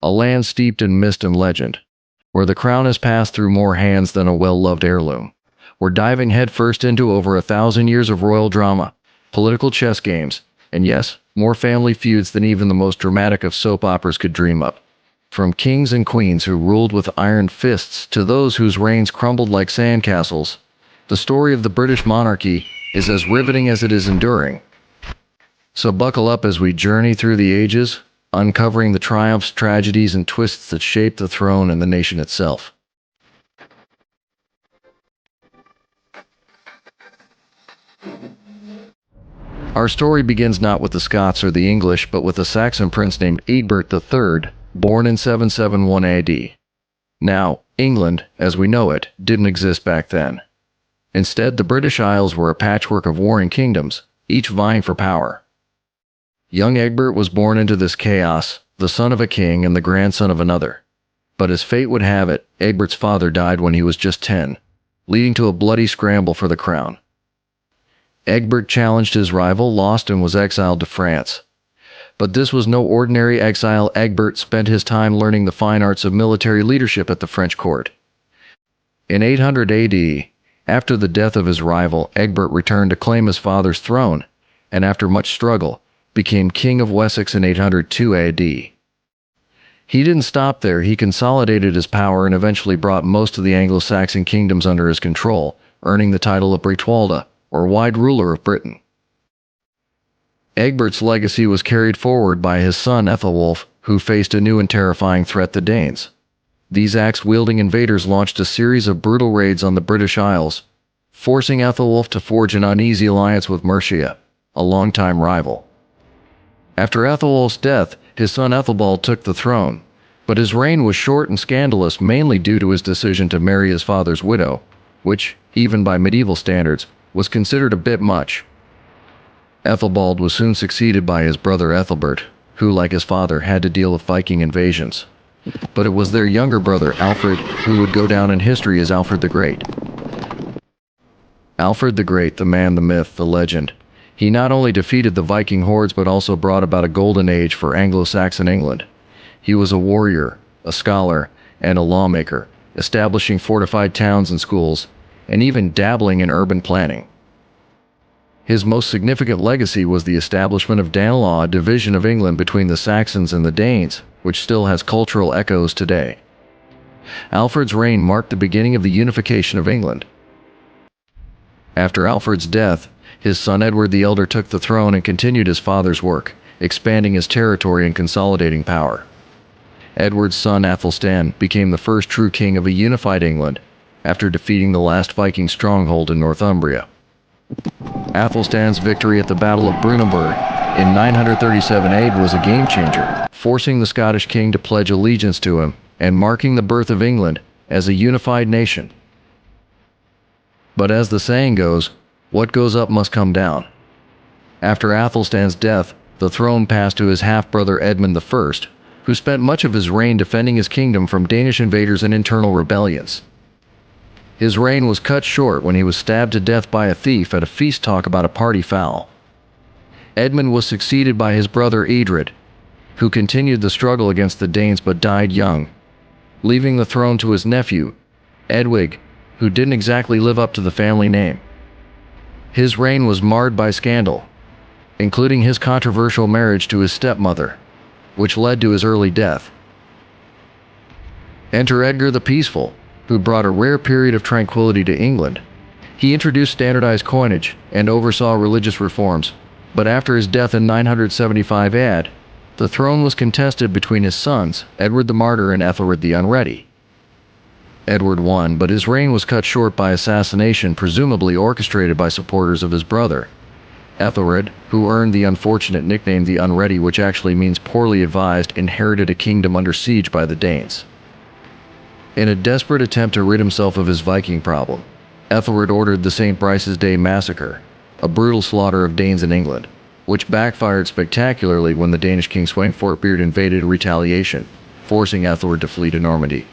a land steeped in myth and legend, where the crown has passed through more hands than a well-loved heirloom. We're diving headfirst into over 1,000 years of royal drama, political chess games, and yes, more family feuds than even the most dramatic of soap operas could dream up. From kings and queens who ruled with iron fists to those whose reigns crumbled like sandcastles, the story of the British monarchy is as riveting as it is enduring. So buckle up as we journey through the ages, uncovering the triumphs, tragedies, and twists that shaped the throne and the nation itself. Our story begins not with the Scots or the English, but with a Saxon prince named Egbert III, born in 771 AD. Now, England, as we know it, didn't exist back then. Instead, the British Isles were a patchwork of warring kingdoms, each vying for power. Young Egbert was born into this chaos, the son of a king and the grandson of another. But as fate would have it, Egbert's father died when he was just 10, leading to a bloody scramble for the crown. Egbert challenged his rival, lost, and was exiled to France. But this was no ordinary exile. Egbert spent his time learning the fine arts of military leadership at the French court. In 800 AD, after the death of his rival, Egbert returned to claim his father's throne, and after much struggle, became King of Wessex in 802 AD. He didn't stop there. He consolidated his power and eventually brought most of the Anglo-Saxon kingdoms under his control, earning the title of Bretwalda, or Wide Ruler of Britain. Egbert's legacy was carried forward by his son Ethelwulf, who faced a new and terrifying threat: the Danes. These axe-wielding invaders launched a series of brutal raids on the British Isles, forcing Ethelwulf to forge an uneasy alliance with Mercia, a longtime rival. After Ethelwulf's death, his son Ethelbald took the throne, but his reign was short and scandalous, mainly due to his decision to marry his father's widow, which, even by medieval standards, was considered a bit much. Ethelbald was soon succeeded by his brother Ethelbert, who, like his father, had to deal with Viking invasions. But it was their younger brother, Alfred, who would go down in history as Alfred the Great. Alfred the Great, the man, the myth, the legend. He not only defeated the Viking hordes but also brought about a golden age for Anglo-Saxon England. He was a warrior, a scholar, and a lawmaker, establishing fortified towns and schools, and even dabbling in urban planning. His most significant legacy was the establishment of Danelaw, a division of England between the Saxons and the Danes, which still has cultural echoes today. Alfred's reign marked the beginning of the unification of England. After Alfred's death, his son Edward the Elder took the throne and continued his father's work, expanding his territory and consolidating power. Edward's son Athelstan became the first true king of a unified England, after defeating the last Viking stronghold in Northumbria. Athelstan's victory at the Battle of Brunanburh in 937 AD was a game-changer, forcing the Scottish king to pledge allegiance to him and marking the birth of England as a unified nation. But as the saying goes, what goes up must come down. After Athelstan's death, the throne passed to his half-brother Edmund I, who spent much of his reign defending his kingdom from Danish invaders and internal rebellions. His reign was cut short when he was stabbed to death by a thief at a feast. Talk about a party foul. Edmund was succeeded by his brother Edred, who continued the struggle against the Danes but died young, leaving the throne to his nephew, Edwig, who didn't exactly live up to the family name. His reign was marred by scandal, including his controversial marriage to his stepmother, which led to his early death. Enter Edgar the Peaceful, who brought a rare period of tranquility to England. He introduced standardized coinage and oversaw religious reforms, but after his death in 975 AD, the throne was contested between his sons, Edward the Martyr and Ethelred the Unready. Edward won, but his reign was cut short by assassination, presumably orchestrated by supporters of his brother. Ethelred, who earned the unfortunate nickname the Unready, which actually means poorly advised, inherited a kingdom under siege by the Danes. In a desperate attempt to rid himself of his Viking problem, Ethelred ordered the St. Brice's Day Massacre, a brutal slaughter of Danes in England, which backfired spectacularly when the Danish king Sweyn Forkbeard invaded in retaliation, forcing Ethelred to flee to Normandy.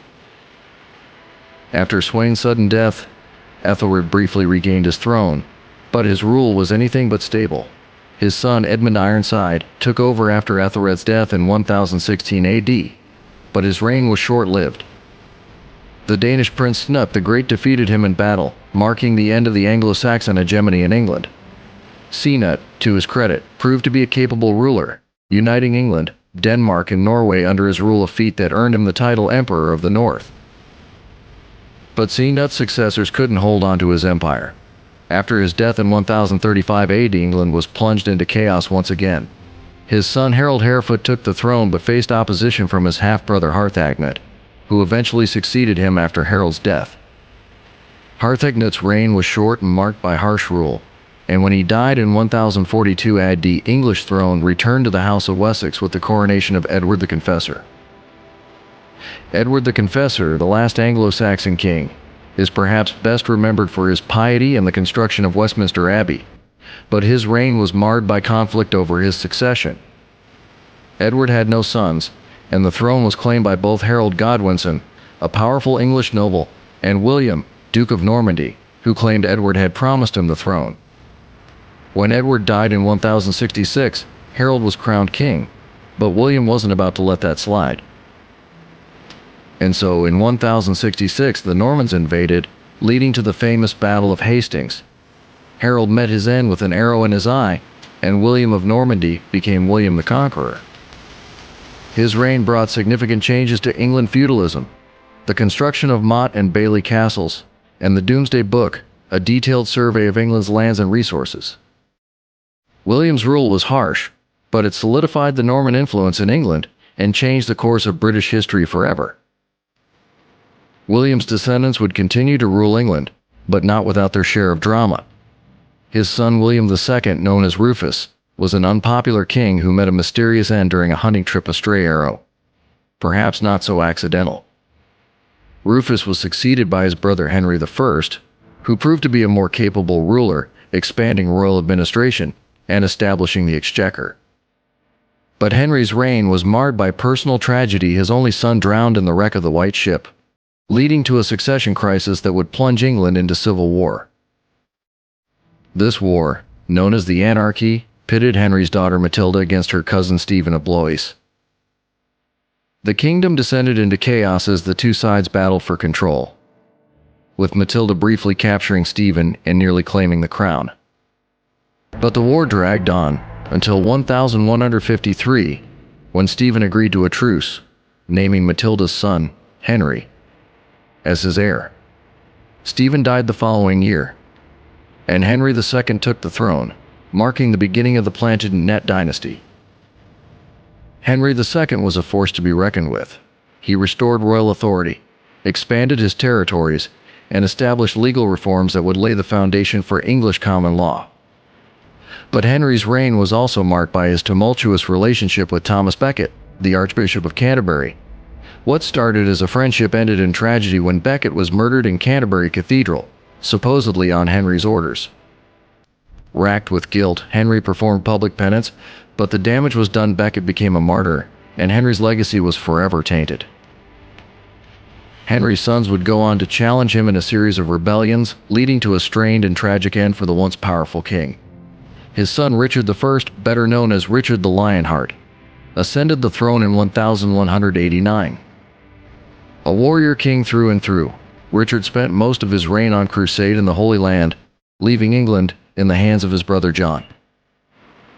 After Sweyn's sudden death, Ethelred briefly regained his throne, but his rule was anything but stable. His son Edmund Ironside took over after Ethelred's death in 1016 AD. but his reign was short-lived. The Danish prince Snut the Great defeated him in battle, marking the end of the Anglo-Saxon hegemony in England. Snut, to his credit, proved to be a capable ruler, uniting England, Denmark and Norway under his rule of feet that earned him the title Emperor of the North. But Snut's successors couldn't hold on to his empire. After his death in 1035 AD, England was plunged into chaos once again. His son Harold Harefoot took the throne but faced opposition from his half-brother Harthacnut, who eventually succeeded him after Harold's death. Harthacnut's reign was short and marked by harsh rule, and when he died in 1042 AD, the English throne returned to the House of Wessex with the coronation of Edward the Confessor. Edward the Confessor, the last Anglo-Saxon king, is perhaps best remembered for his piety and the construction of Westminster Abbey, but his reign was marred by conflict over his succession. Edward had no sons, and the throne was claimed by both Harold Godwinson, a powerful English noble, and William, Duke of Normandy, who claimed Edward had promised him the throne. When Edward died in 1066, Harold was crowned king, but William wasn't about to let that slide. And so in 1066 the Normans invaded, leading to the famous Battle of Hastings. Harold met his end with an arrow in his eye, and William of Normandy became William the Conqueror. His reign brought significant changes to England feudalism, the construction of motte and bailey castles, and the Domesday Book, a detailed survey of England's lands and resources. William's rule was harsh, but it solidified the Norman influence in England and changed the course of British history forever. William's descendants would continue to rule England, but not without their share of drama. His son William II, known as Rufus, was an unpopular king who met a mysterious end during a hunting trip, a stray arrow. Perhaps not so accidental. Rufus was succeeded by his brother Henry I, who proved to be a more capable ruler, expanding royal administration and establishing the exchequer. But Henry's reign was marred by personal tragedy. His only son drowned in the wreck of the White Ship, leading to a succession crisis that would plunge England into civil war. This war, known as the Anarchy, pitted Henry's daughter Matilda against her cousin Stephen of Blois. The kingdom descended into chaos as the two sides battled for control, with Matilda briefly capturing Stephen and nearly claiming the crown. But the war dragged on until 1153, when Stephen agreed to a truce, naming Matilda's son, Henry, as his heir. Stephen died the following year, and Henry II took the throne, marking the beginning of the Plantagenet dynasty. Henry II was a force to be reckoned with. He restored royal authority, expanded his territories, and established legal reforms that would lay the foundation for English common law. But Henry's reign was also marked by his tumultuous relationship with Thomas Becket, the Archbishop of Canterbury. What started as a friendship ended in tragedy when Becket was murdered in Canterbury Cathedral, supposedly on Henry's orders. Racked with guilt, Henry performed public penance, but the damage was done. Becket became a martyr, and Henry's legacy was forever tainted. Henry's sons would go on to challenge him in a series of rebellions, leading to a strained and tragic end for the once powerful king. His son Richard I, better known as Richard the Lionheart, ascended the throne in 1189. A warrior king through and through, Richard spent most of his reign on crusade in the Holy Land, leaving England in the hands of his brother John.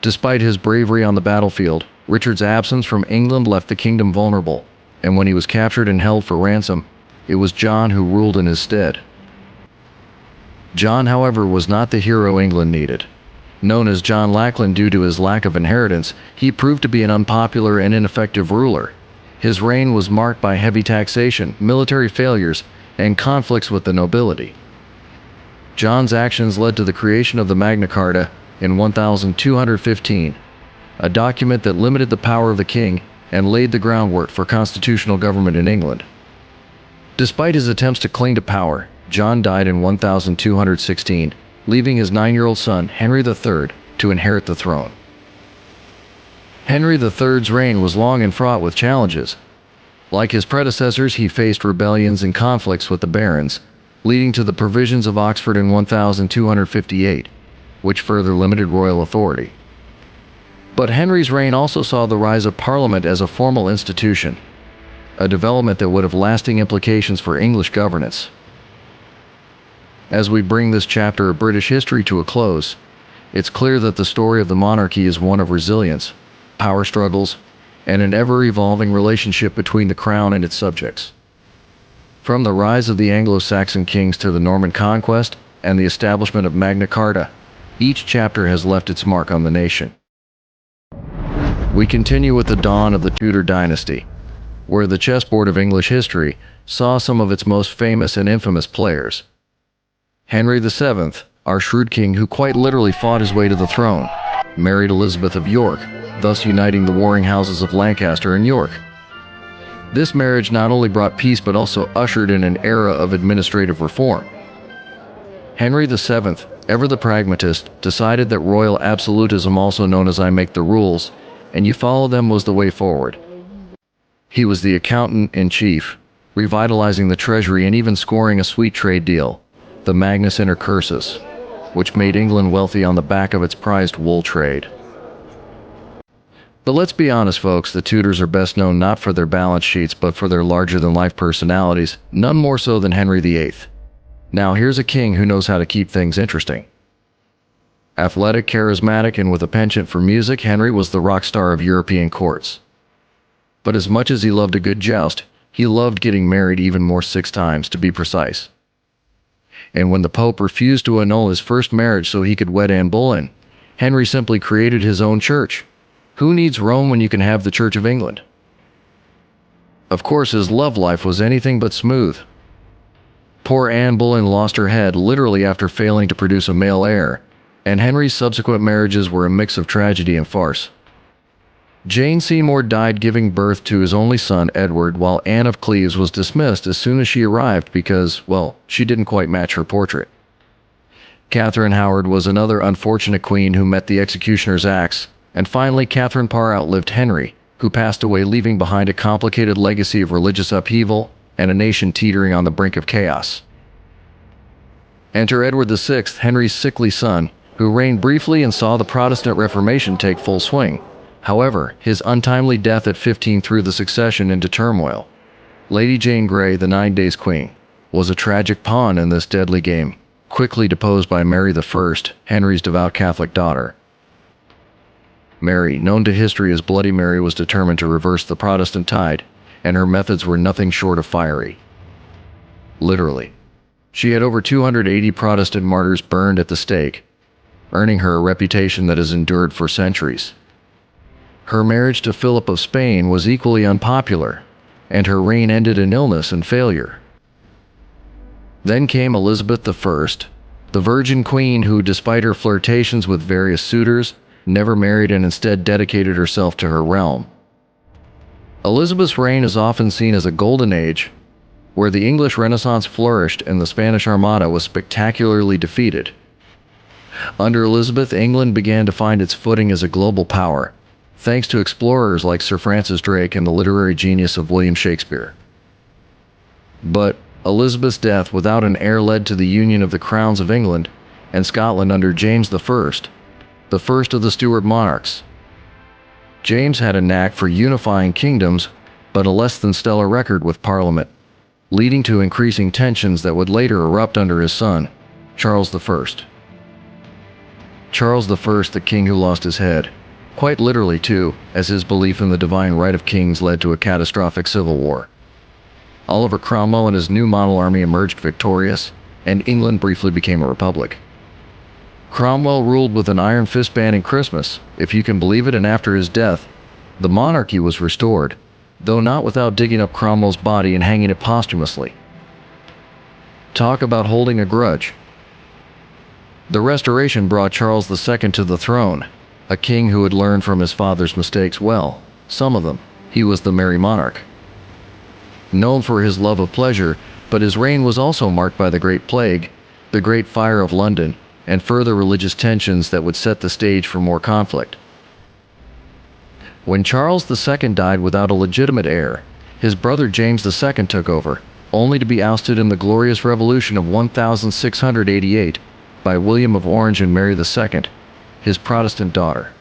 Despite his bravery on the battlefield, Richard's absence from England left the kingdom vulnerable, and when he was captured and held for ransom, it was John who ruled in his stead. John, however, was not the hero England needed. Known as John Lackland due to his lack of inheritance, he proved to be an unpopular and ineffective ruler. His reign was marked by heavy taxation, military failures, and conflicts with the nobility. John's actions led to the creation of the Magna Carta in 1215, a document that limited the power of the king and laid the groundwork for constitutional government in England. Despite his attempts to cling to power, John died in 1216, leaving his 9-year-old son, Henry III, to inherit the throne. Henry III's reign was long and fraught with challenges. Like his predecessors, he faced rebellions and conflicts with the barons, leading to the Provisions of Oxford in 1258, which further limited royal authority. But Henry's reign also saw the rise of Parliament as a formal institution. a development that would have lasting implications for English governance. As we bring this chapter of British history to a close, it's clear that the story of the monarchy is one of resilience, power struggles, and an ever-evolving relationship between the crown and its subjects. From the rise of the Anglo-Saxon kings to the Norman conquest and the establishment of Magna Carta, each chapter has left its mark on the nation. We continue with the dawn of the Tudor dynasty, where the chessboard of English history saw some of its most famous and infamous players. Henry VII, our shrewd king who quite literally fought his way to the throne, married Elizabeth of York, thus uniting the warring houses of Lancaster and York. This marriage not only brought peace but also ushered in an era of administrative reform. Henry VII, ever the pragmatist, decided that royal absolutism, also known as I make the rules, and you follow them, was the way forward. He was the accountant-in-chief, revitalizing the treasury and even scoring a sweet trade deal, the Magnus Intercursus, which made England wealthy on the back of its prized wool trade. But let's be honest, folks, the Tudors are best known not for their balance sheets but for their larger-than-life personalities, none more so than Henry VIII. Now here's a king who knows how to keep things interesting. Athletic, charismatic, and with a penchant for music, Henry was the rock star of European courts. But as much as he loved a good joust, he loved getting married, even more, 6 times to be precise. And when the Pope refused to annul his first marriage so he could wed Anne Boleyn, Henry simply created his own church. Who needs Rome when you can have the Church of England? Of course, his love life was anything but smooth. Poor Anne Boleyn lost her head literally after failing to produce a male heir, and Henry's subsequent marriages were a mix of tragedy and farce. Jane Seymour died giving birth to his only son, Edward, while Anne of Cleves was dismissed as soon as she arrived because, well, she didn't quite match her portrait. Catherine Howard was another unfortunate queen who met the executioner's axe, and finally Catherine Parr outlived Henry, who passed away leaving behind a complicated legacy of religious upheaval and a nation teetering on the brink of chaos. Enter Edward VI, Henry's sickly son, who reigned briefly and saw the Protestant Reformation take full swing. However, his untimely death at 15 threw the succession into turmoil. Lady Jane Grey, the 9 Days Queen, was a tragic pawn in this deadly game, quickly deposed by Mary I, Henry's devout Catholic daughter. Mary, known to history as Bloody Mary, was determined to reverse the Protestant tide, and her methods were nothing short of fiery. Literally. She had over 280 Protestant martyrs burned at the stake, earning her a reputation that has endured for centuries. Her marriage to Philip of Spain was equally unpopular, and her reign ended in illness and failure. Then came Elizabeth I, the Virgin Queen who, despite her flirtations with various suitors, never married and instead dedicated herself to her realm. Elizabeth's reign is often seen as a golden age, where the English Renaissance flourished and the Spanish Armada was spectacularly defeated. Under Elizabeth, England began to find its footing as a global power, thanks to explorers like Sir Francis Drake and the literary genius of William Shakespeare. But Elizabeth's death without an heir led to the union of the crowns of England and Scotland under James I, the first of the Stuart monarchs. James had a knack for unifying kingdoms, but a less than stellar record with Parliament, leading to increasing tensions that would later erupt under his son, Charles I. Charles I, the king who lost his head, quite literally too, as his belief in the divine right of kings led to a catastrophic civil war. Oliver Cromwell and his new model army emerged victorious, and England briefly became a republic. Cromwell ruled with an iron fist banning Christmas, if you can believe it, and after his death, the monarchy was restored, though not without digging up Cromwell's body and hanging it posthumously. Talk about holding a grudge. The Restoration brought Charles II to the throne, a king who had learned from his father's mistakes well, some of them. He was the merry monarch, known for his love of pleasure, but his reign was also marked by the Great Plague, the Great Fire of London, and further religious tensions that would set the stage for more conflict. When Charles II died without a legitimate heir, his brother James II took over, only to be ousted in the Glorious Revolution of 1688 by William of Orange and Mary II, his Protestant daughter.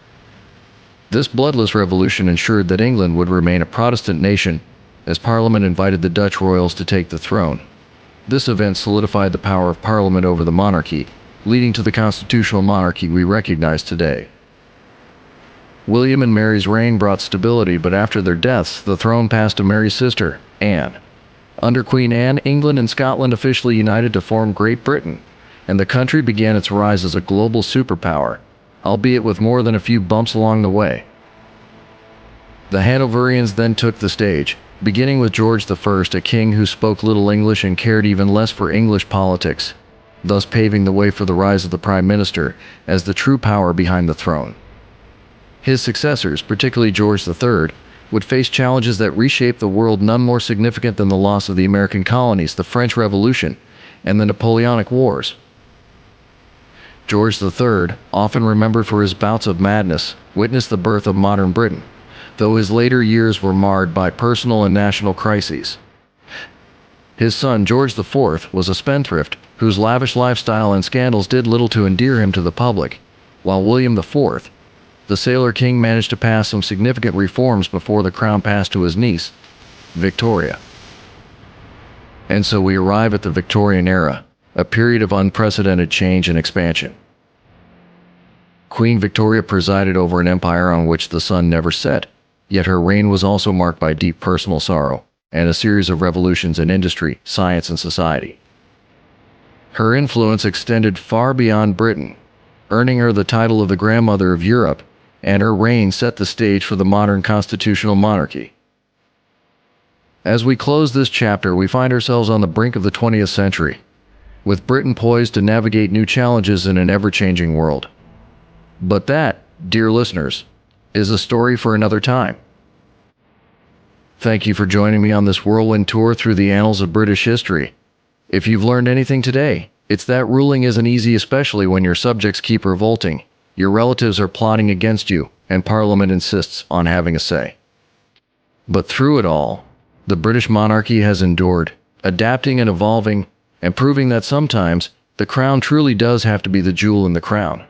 This bloodless revolution ensured that England would remain a Protestant nation, as Parliament invited the Dutch royals to take the throne. This event solidified the power of Parliament over the monarchy, leading to the constitutional monarchy we recognize today. William and Mary's reign brought stability, but after their deaths, the throne passed to Mary's sister, Anne. Under Queen Anne, England and Scotland officially united to form Great Britain, and the country began its rise as a global superpower, albeit with more than a few bumps along the way. The Hanoverians then took the stage, beginning with George I, a king who spoke little English and cared even less for English politics, thus paving the way for the rise of the Prime Minister as the true power behind the throne. His successors, particularly George III, would face challenges that reshaped the world, none more significant than the loss of the American colonies, the French Revolution, and the Napoleonic Wars. George III, often remembered for his bouts of madness, witnessed the birth of modern Britain, though his later years were marred by personal and national crises. His son, George IV, was a spendthrift whose lavish lifestyle and scandals did little to endear him to the public, while William IV, the Sailor King, managed to pass some significant reforms before the crown passed to his niece, Victoria. And so we arrive at the Victorian era, a period of unprecedented change and expansion. Queen Victoria presided over an empire on which the sun never set, yet her reign was also marked by deep personal sorrow and a series of revolutions in industry, science, and society. Her influence extended far beyond Britain, earning her the title of the Grandmother of Europe, and her reign set the stage for the modern constitutional monarchy. As we close this chapter, we find ourselves on the brink of the 20th century, with Britain poised to navigate new challenges in an ever-changing world. But that, dear listeners, is a story for another time. Thank you for joining me on this whirlwind tour through the annals of British history. If you've learned anything today, it's that ruling isn't easy, especially when your subjects keep revolting, your relatives are plotting against you, and Parliament insists on having a say. But through it all, the British monarchy has endured, adapting and evolving, and proving that sometimes the crown truly does have to be the jewel in the crown.